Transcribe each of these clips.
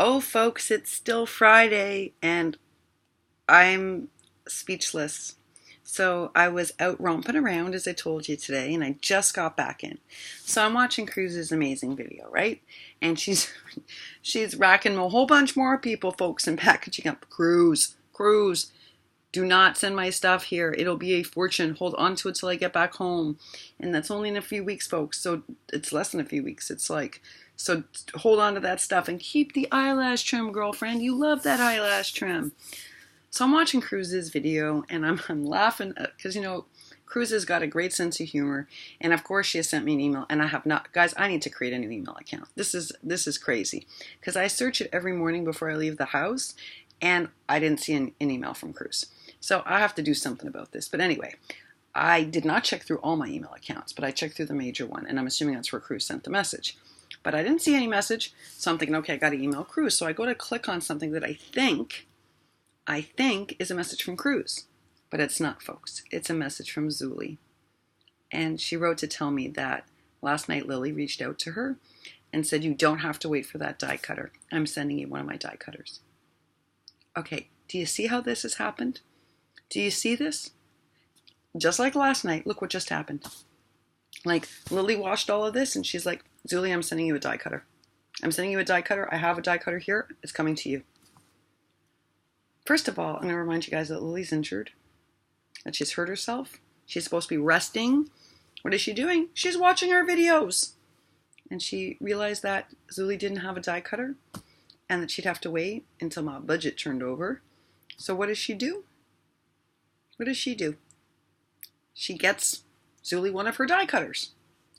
Oh, folks, it's still Friday and I'm speechless. So I was out romping around, as I told you today, and I just got back in. So I'm watching Cruz's amazing video, right? And she's racking a whole bunch more people, folks, and packaging up. Cruz, do not send my stuff here. It'll be a fortune. Hold on to it till I get back home. And that's only in a few weeks, folks. So it's less than a few weeks. So hold on to that stuff and keep the eyelash trim, girlfriend. You love that eyelash trim. So I'm watching Cruz's video and I'm laughing because, Cruz has got a great sense of humor. And of course she has sent me an email and I have not. Guys, I need to create a new email account. This is crazy because I search it every morning before I leave the house and I didn't see an email from Cruz. So I have to do something about this. But anyway, I did not check through all my email accounts, but I checked through the major one, and I'm assuming that's where Cruz sent the message. But I didn't see any message, so I'm thinking, okay, I got to email Cruz. So I go to click on something that I think is a message from Cruz. But it's not, folks. It's a message from Zuli. And she wrote to tell me that last night Lily reached out to her and said, you don't have to wait for that die cutter. I'm sending you one of my die cutters. Okay, do you see how this has happened? Do you see this? Just like last night, look what just happened. Like, Lily watched all of this and she's like, Zuli, I'm sending you a die cutter. I'm sending you a die cutter. I have a die cutter here. It's coming to you. First of all, I'm going to remind you guys that Lily's injured, that she's hurt herself. She's supposed to be resting. What is she doing? She's watching our videos. And she realized that Zuli didn't have a die cutter and that she'd have to wait until my budget turned over. So what does she do? What does she do? She gets Zuli one of her die cutters.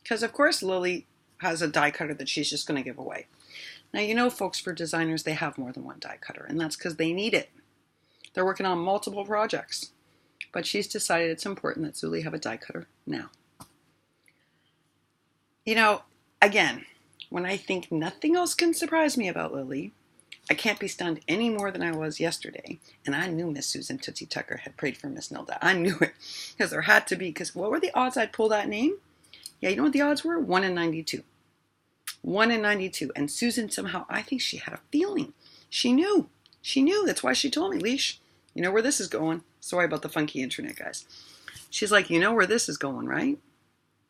Because, of course, Lily has a die cutter that she's just going to give away. Now, folks, for designers, they have more than one die cutter, and that's because they need it. They're working on multiple projects. But she's decided it's important that Zuli have a die cutter now. Again, when I think nothing else can surprise me about Lily, I can't be stunned any more than I was yesterday. And I knew Miss Susan Tootsie Tucker had prayed for Miss Nilda. I knew it. Because there had to be. Because what were the odds I'd pull that name? Yeah, you know what the odds were? 1 in 92. 1 in 92. And Susan somehow, I think she had a feeling. She knew. She knew. That's why she told me, Leash, you know where this is going. Sorry about the funky internet, guys. She's like, you know where this is going, right?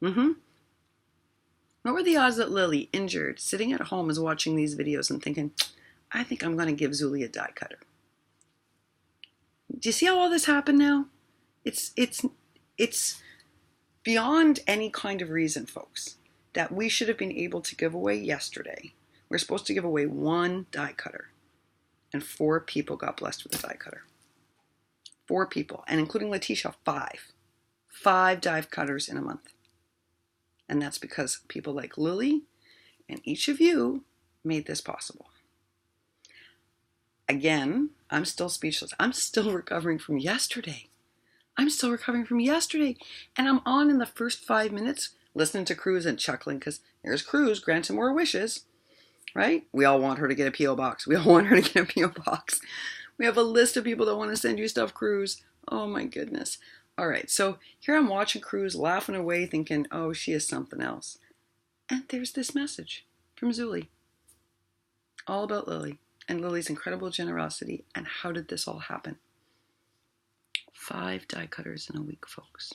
Mm-hmm. What were the odds that Lily, injured, sitting at home, is watching these videos and thinking, I think I'm going to give Zuli a die cutter. Do you see how all this happened now? It's beyond any kind of reason, folks, that we should have been able to give away yesterday. We're supposed to give away one die cutter, and 4 people got blessed with a die cutter. 4 people, and including Letitia, 5. 5 die cutters in a month. And that's because people like Lily and each of you made this possible. Again, I'm still speechless. I'm still recovering from yesterday. And I'm on in the first 5 minutes listening to Cruz and chuckling because there's Cruz granting more wishes, right? We all want her to get a P.O. box. We have a list of people that want to send you stuff, Cruz. Oh my goodness. All right, so here I'm watching Cruz laughing away thinking, oh, she is something else. And there's this message from Zuli. All about Lily. And Lily's incredible generosity. And how did this all happen? 5 die cutters in a week, folks.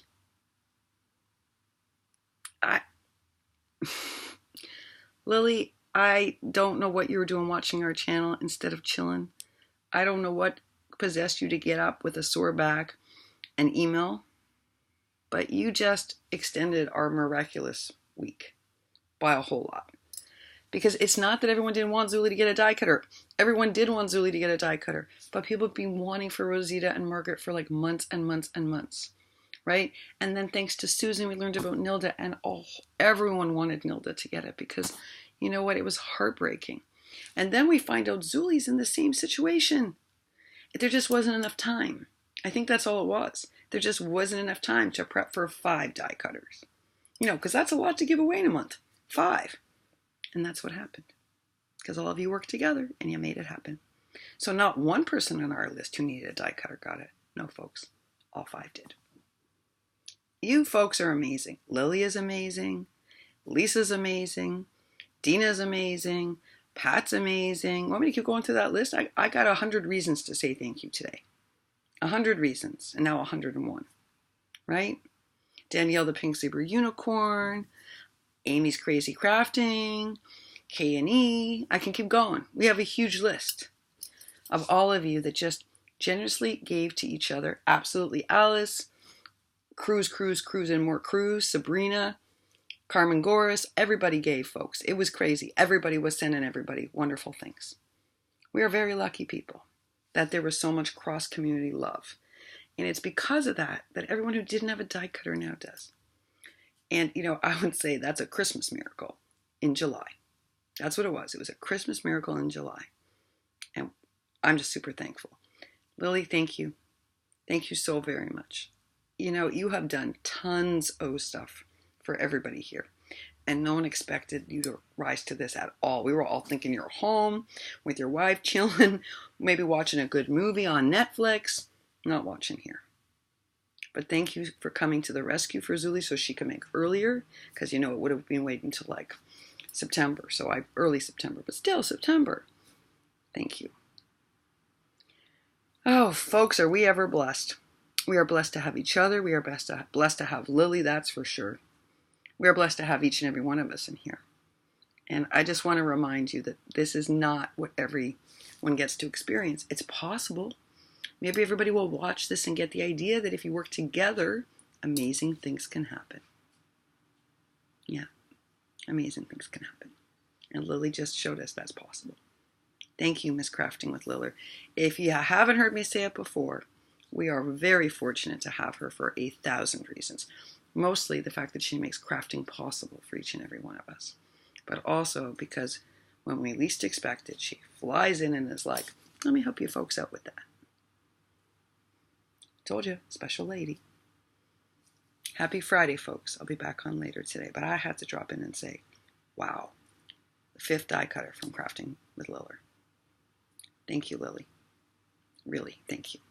Lily, I don't know what you were doing watching our channel instead of chilling. I don't know what possessed you to get up with a sore back and email. But you just extended our miraculous week by a whole lot. Because it's not that everyone didn't want Zuli to get a die cutter. Everyone did want Zuli to get a die cutter. But people have been wanting for Rosita and Margaret for like months and months and months. Right? And then thanks to Susan, we learned about Nilda. And everyone wanted Nilda to get it. Because, you know what? It was heartbreaking. And then we find out Zuli's in the same situation. There just wasn't enough time. I think that's all it was. There just wasn't enough time to prep for 5 die cutters. Because that's a lot to give away in a month. 5. And that's what happened. Because all of you worked together and you made it happen. So not one person on our list who needed a die cutter got it. No, folks. All 5 did. You folks are amazing. Lily is amazing. Lisa's amazing. Dina's amazing. Pat's amazing. Want me to keep going through that list? I got 100 reasons to say thank you today. 100 reasons, and now 101, right? Danielle the Pink Zebra Unicorn, Amy's Crazy Crafting, K&E. I can keep going. We have a huge list of all of you that just generously gave to each other. Absolutely Alice, Cruise, and more Cruise, Sabrina, Carmen Goris, everybody gave, folks. It was crazy. Everybody was sending everybody wonderful things. We are very lucky people that there was so much cross-community love. And it's because of that that everyone who didn't have a die cutter now does. And, I would say that's a Christmas miracle in July. That's what it was. It was a Christmas miracle in July. And I'm just super thankful. Lily, thank you. Thank you so very much. You have done tons of stuff for everybody here. And no one expected you to rise to this at all. We were all thinking you're home with your wife, chilling, maybe watching a good movie on Netflix. Not watching here. But thank you for coming to the rescue for Zuli so she could make earlier. Because, it would have been waiting until like September. So early September, but still September. Thank you. Oh, folks, are we ever blessed? We are blessed to have each other. We are blessed to have Lily, that's for sure. We are blessed to have each and every one of us in here. And I just want to remind you that this is not what everyone gets to experience. It's possible. Maybe everybody will watch this and get the idea that if you work together, amazing things can happen. Yeah, amazing things can happen. And Lily just showed us that's possible. Thank you, Miss Crafting with Liller. If you haven't heard me say it before, we are very fortunate to have her for 1,000 reasons. Mostly the fact that she makes crafting possible for each and every one of us. But also because when we least expect it, she flies in and is like, let me help you folks out with that. Told you, special lady. Happy Friday, folks. I'll be back on later today. But I had to drop in and say, wow, the 5th die cutter from Crafting with Liller. Thank you, Lily. Really, thank you.